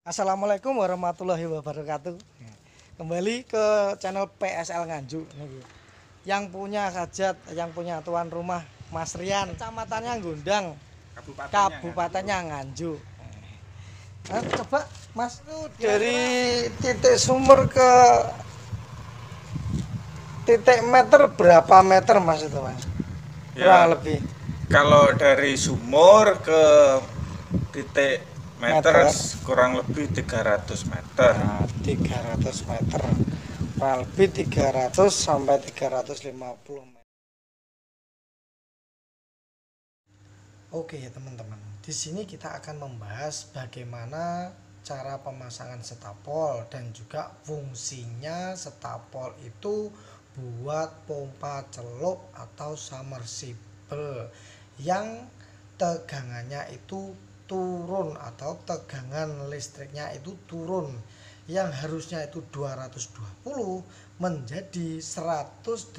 Assalamualaikum warahmatullahi wabarakatuh. Kembali ke channel PSL Nganjuk. Yang punya hajat, yang punya tuan rumah Mas Rian, kecamatannya Gondang, kabupatennya Nganjuk. Nah, coba Mas dari titik sumur ke titik meter berapa meter Mas itu Mas? Kurang lebih. Kalau dari sumur ke titik meter kurang lebih 300 meter. Nah, 300 meter. Kurang lebih 300 sampai 350 meter. Oke ya teman-teman, di sini kita akan membahas bagaimana cara pemasangan setapol dan juga fungsinya setapol itu buat pompa celup atau submersible yang tegangannya itu turun atau tegangan listriknya itu turun, yang harusnya itu 220 menjadi 180,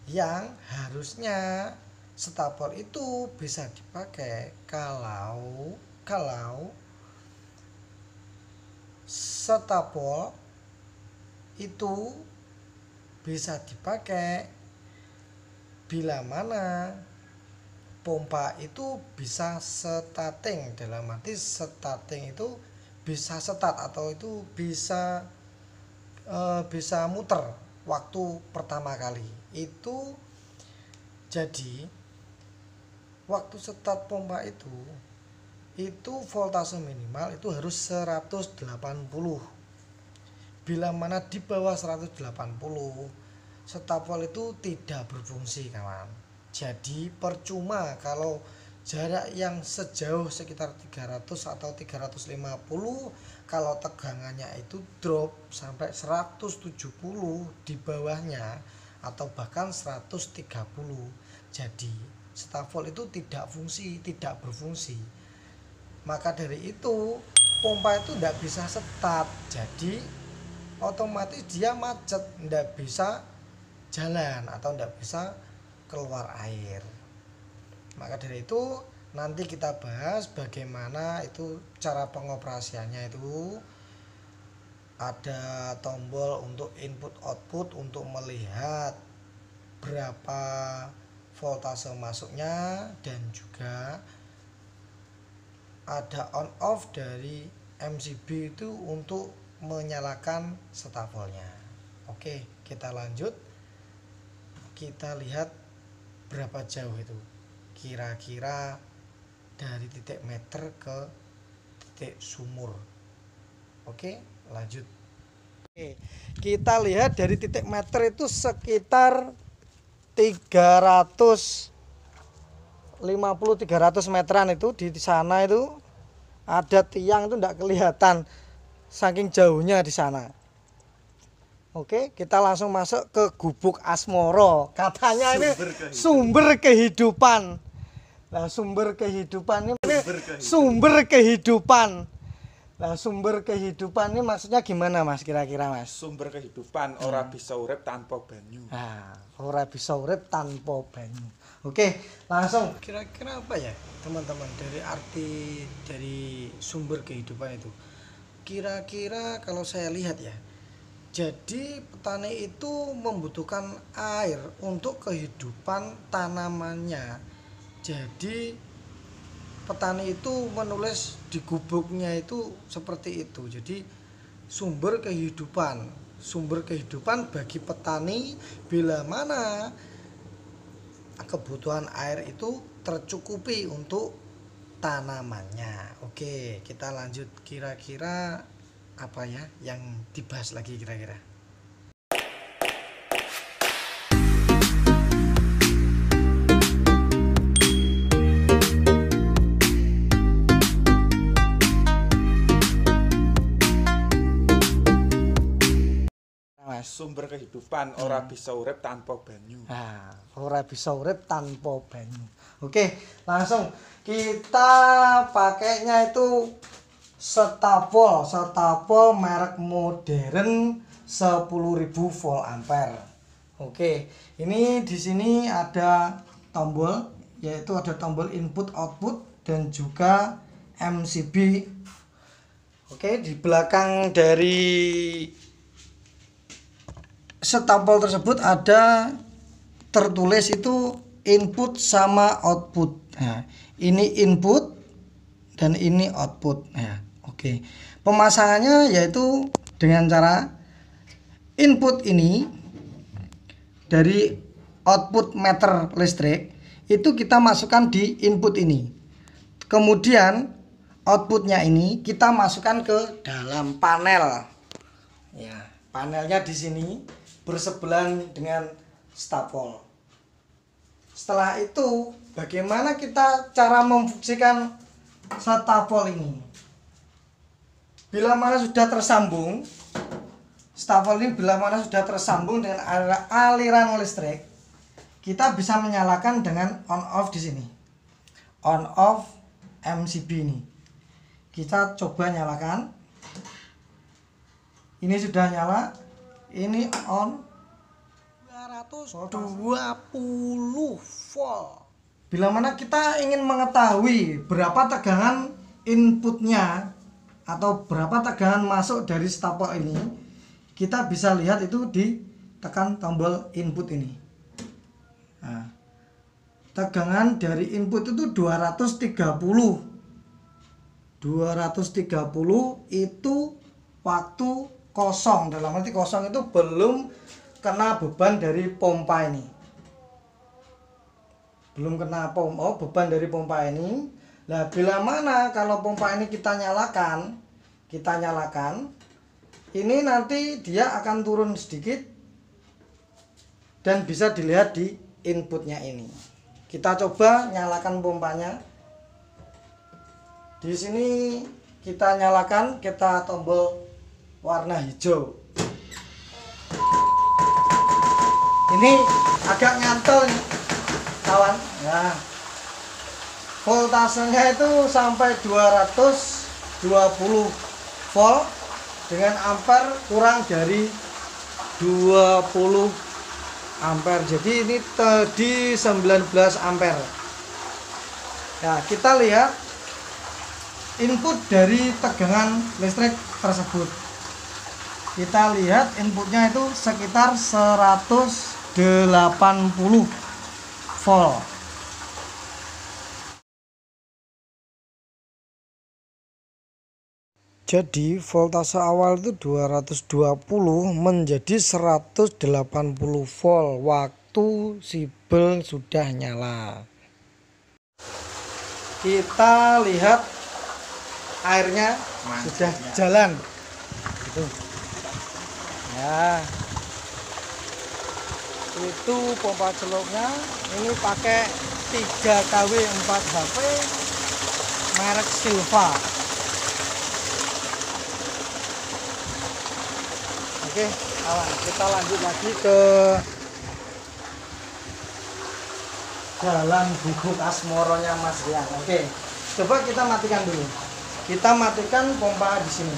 yang harusnya setapol itu bisa dipakai kalau setapol itu bisa dipakai bila mana pompa itu bisa starting, dalam arti starting itu bisa start atau itu bisa muter waktu pertama kali itu. Jadi waktu start pompa itu voltase minimal itu harus 180. Bila mana di bawah 180 setapol itu tidak berfungsi kawan. Jadi percuma kalau jarak yang sejauh sekitar 300 atau 350 kalau tegangannya itu drop sampai 170 di bawahnya atau bahkan 130, jadi setapol itu tidak berfungsi. Maka dari itu pompa itu tidak bisa start, jadi otomatis dia macet, tidak bisa jalan atau tidak bisa keluar air. Maka dari itu nanti kita bahas bagaimana itu cara pengoperasiannya. Itu ada tombol untuk input output untuk melihat berapa voltase masuknya, dan juga ada on off dari MCB itu untuk menyalakan setapolnya. Oke, kita lanjut. Kita lihat berapa jauh itu kira-kira dari titik meter ke titik sumur. Oke, lanjut. Oke, kita lihat dari titik meter itu sekitar 350-300 meteran. Itu di sana itu ada tiang, itu tidak kelihatan saking jauhnya di sana. Oke, kita langsung masuk ke Gubuk Asmoro. Katanya ini sumber kehidupan. Nah, sumber kehidupan ini maksudnya gimana Mas, kira-kira Mas? Sumber kehidupan ora bisa urip tanpa banyu. Nah, ora bisa urip tanpa banyu. Oke, langsung kira-kira apa ya teman-teman dari arti dari sumber kehidupan itu? Kira-kira kalau saya lihat ya, jadi petani itu membutuhkan air untuk kehidupan tanamannya. Jadi petani itu menulis di gubuknya itu seperti itu. Jadi sumber kehidupan bagi petani bila mana kebutuhan air itu tercukupi untuk tanamannya. Oke, kita lanjut. Kira-kira apa ya yang dibahas lagi kira-kira? Sumber kehidupan ora bisa urip tanpa banyu. Nah, ora bisa urip tanpa banyu. Oke, langsung kita pakainya itu setapol merek modern 10.000 volt ampere. Oke, ini di sini ada tombol, yaitu ada tombol input output dan juga MCB Oke, di belakang dari stapel tersebut ada tertulis itu input sama output. Nah, ini input dan ini output. Nah, oke. Pemasangannya yaitu dengan cara input ini dari output meter listrik itu kita masukkan di input ini. Kemudian outputnya ini kita masukkan ke dalam panel. Ya, panelnya di sini bersebelahan dengan stapel. Setelah itu, bagaimana kita cara memfungsikan stapel ini? Bila mana sudah tersambung, stapel ini bila mana sudah tersambung dengan aliran listrik, kita bisa menyalakan dengan on off di sini. On off MCB ini. Kita coba nyalakan. Ini sudah nyala. Ini on 220 volt. Bila mana kita ingin mengetahui berapa tegangan inputnya atau berapa tegangan masuk dari stapel ini, kita bisa lihat itu di tekan tombol input ini. Nah, tegangan dari input itu 230 itu waktu kosong. Dalam arti kosong itu belum kena beban dari pompa ini, belum kena beban dari pompa ini. Nah, bila mana kalau pompa ini kita nyalakan, ini nanti dia akan turun sedikit dan bisa dilihat di inputnya ini. Kita coba nyalakan pompanya. Di sini kita nyalakan, kita tombol warna hijau. Ini agak nyantol nih, kawan. Nah, voltasenya itu sampai 220 volt dengan ampere kurang dari 20 ampere. Jadi ini di 19 ampere. Nah, kita lihat input dari tegangan listrik tersebut. Kita lihat inputnya itu sekitar 180 volt. Jadi voltase awal itu 220 menjadi 180 volt waktu sibel sudah nyala. Kita lihat airnya sudah jalan. Gitu. Ya. Itu pompa celupnya ini pakai 3 kW 4 HP merek Silva. Oke, kawan, kita lanjut lagi ke jalan Gubuk Asmoronya Mas Rian. Oke, coba kita matikan dulu. Kita matikan pompa di sini.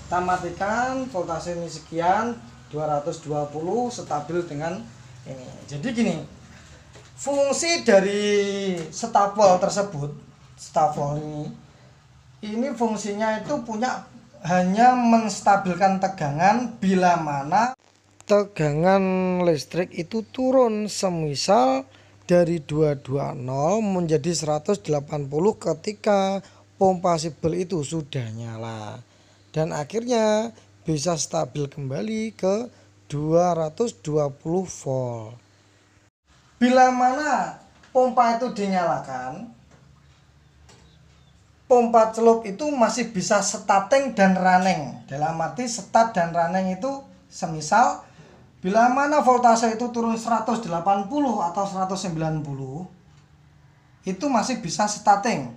Kita matikan, voltase ini sekian, 220 stabil dengan ini. Jadi gini, fungsi dari stapel tersebut, stapel ini fungsinya itu hanya menstabilkan tegangan bila mana tegangan listrik itu turun, semisal dari 220 menjadi 180 ketika pompa sibel itu sudah nyala, dan akhirnya bisa stabil kembali ke 220 volt. Bila mana pompa itu dinyalakan, pompa celup itu masih bisa starting dan running. Dalam arti start dan running itu semisal bila mana voltase itu turun 180 atau 190, itu masih bisa starting.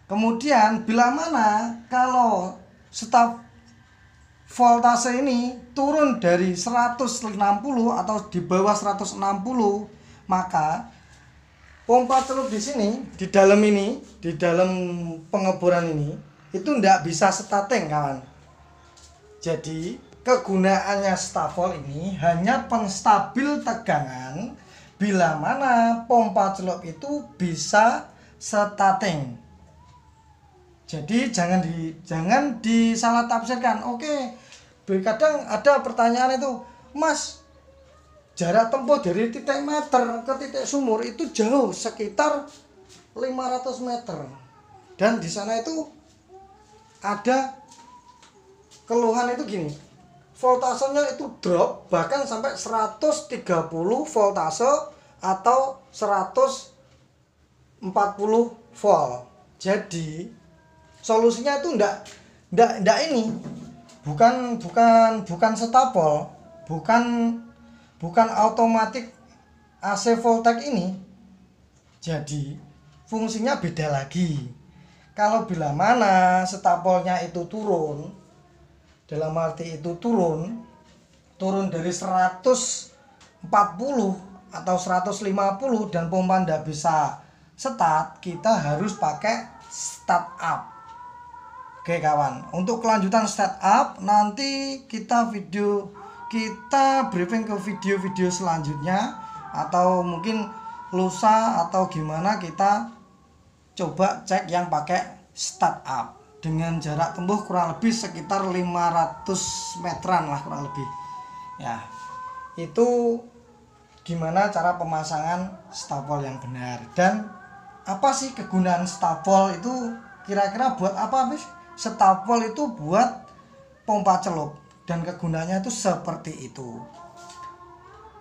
Kemudian bila mana kalau voltase ini turun dari 160 atau di bawah 160, maka pompa celup di sini, di dalam pengeboran ini, itu tidak bisa starting, kawan. Jadi kegunaannya stapel ini hanya penstabil tegangan bila mana pompa celup itu bisa starting. Jadi jangan disalah tafsirkan. Oke. Kadang ada pertanyaan itu, Mas, jarak tempuh dari titik meter ke titik sumur itu jauh, sekitar 500 meter. Dan di sana itu ada keluhan itu gini. Voltasenya itu drop bahkan sampai 130 voltase atau 140 volt. Jadi solusinya itu enggak ini. Bukan setapol, bukan automatic AC voltage ini. Jadi fungsinya beda lagi. Kalau bila mana setapolnya itu turun, dalam arti itu turun dari 140 atau 150 dan pompa ndak bisa start, kita harus pakai start up. Oke kawan, untuk kelanjutan startup nanti kita briefing ke video-video selanjutnya, atau mungkin lusa atau gimana kita coba cek yang pakai startup dengan jarak tempuh kurang lebih sekitar 500 meteran lah kurang lebih. Ya, itu gimana cara pemasangan stapol yang benar dan apa sih kegunaan stapol itu, kira-kira buat apa bis? Stapol itu buat pompa celup dan kegunaannya itu seperti itu.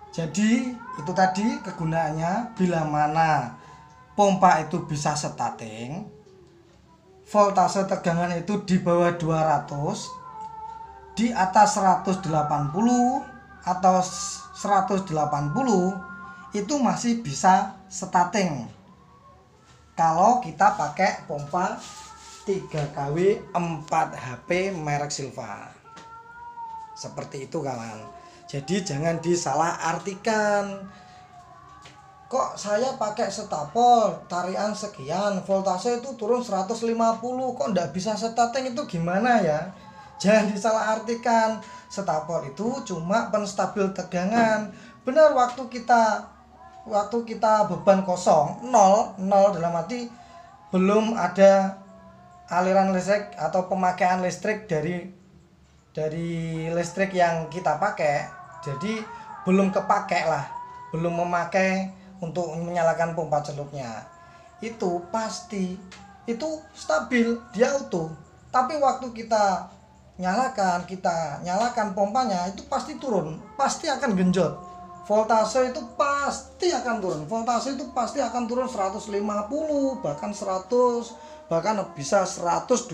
Jadi itu tadi kegunaannya, bila mana pompa itu bisa starting, voltase tegangan itu di bawah 200, di atas 180 atau 180 itu masih bisa starting kalau kita pakai pompa 3kW 4HP merek Silva. Seperti itu kawan. Jadi jangan disalah artikan. Kok saya pakai setapol tarian sekian, voltase itu turun 150, kok ndak bisa starting, itu gimana ya? Jangan disalah artikan. Setapol itu cuma penstabil tegangan. Benar, waktu kita beban kosong, nol dalam arti belum ada aliran listrik atau pemakaian listrik dari listrik yang kita pakai, jadi belum kepake lah, belum memakai untuk menyalakan pompa celupnya. Itu pasti itu stabil, dia utuh. Tapi waktu kita nyalakan pompanya, itu pasti turun, pasti akan genjot. Voltase itu pasti akan turun. Voltase itu pasti akan turun 150, bahkan 100, bahkan bisa 120.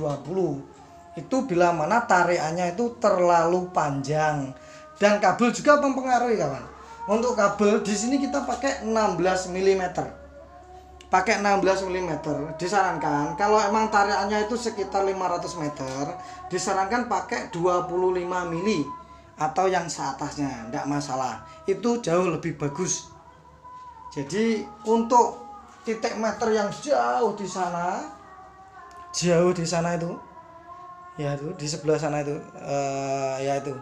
Itu bila mana tarikannya itu terlalu panjang. Dan kabel juga mempengaruhi kawan. Untuk kabel di sini kita pakai 16 mm. Pakai 16 mm disarankan kalau emang tarikannya itu sekitar 500 meter, disarankan pakai 25 mili atau yang seatasnya, enggak masalah. Itu jauh lebih bagus. Jadi untuk titik meter yang jauh di sana itu, ya itu di sebelah sana itu, ya itu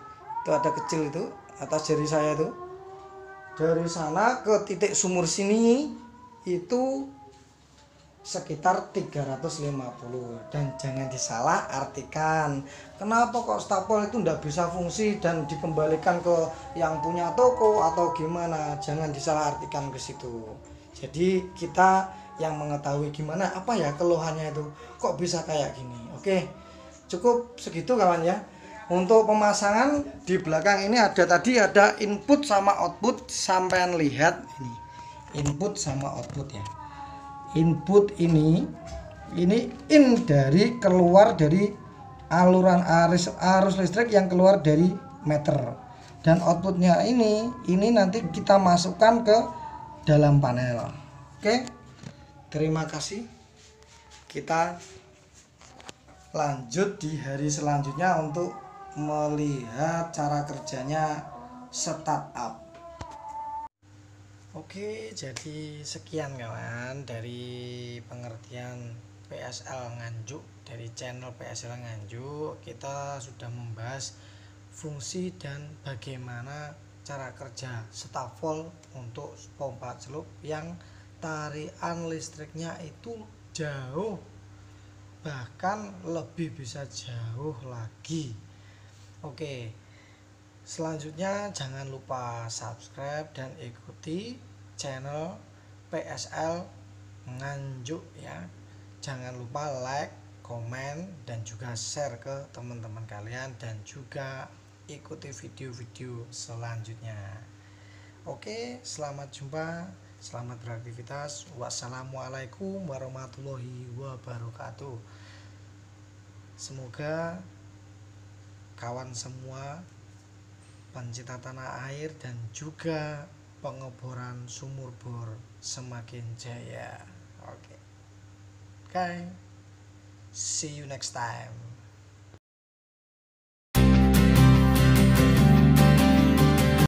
ada kecil itu atas jari saya itu, dari sana ke titik sumur sini itu sekitar 350. Dan jangan disalah artikan, kenapa kok stapol itu ndak bisa fungsi dan dikembalikan ke yang punya toko atau gimana. Jangan disalah artikan ke situ. Jadi kita yang mengetahui gimana apa ya keluhannya itu, kok bisa kayak gini. Oke, cukup segitu kawan ya. Untuk pemasangan di belakang ini ada input sama output. Sampean lihat ini input sama output ya. Input ini keluar dari aluran arus listrik yang keluar dari meter, dan outputnya ini nanti kita masukkan ke dalam panel. Oke, terima kasih. Kita lanjut di hari selanjutnya untuk melihat cara kerjanya startup. Oke, jadi sekian kawan dari pengertian PSL Nganjuk, dari channel PSL Nganjuk. Kita sudah membahas fungsi dan bagaimana cara kerja stapol untuk pompa celup yang tarian listriknya itu jauh bahkan lebih bisa jauh lagi. Oke, selanjutnya jangan lupa subscribe dan ikuti channel PSL Nganjuk ya. Jangan lupa like, komen, dan juga share ke teman-teman kalian, dan juga ikuti video-video selanjutnya. Oke, selamat jumpa, selamat beraktivitas. Wassalamualaikum warahmatullahi wabarakatuh. Semoga kawan semua pencinta tanah air dan juga pengeboran sumur bor semakin jaya. Oke. Okay. See you next time.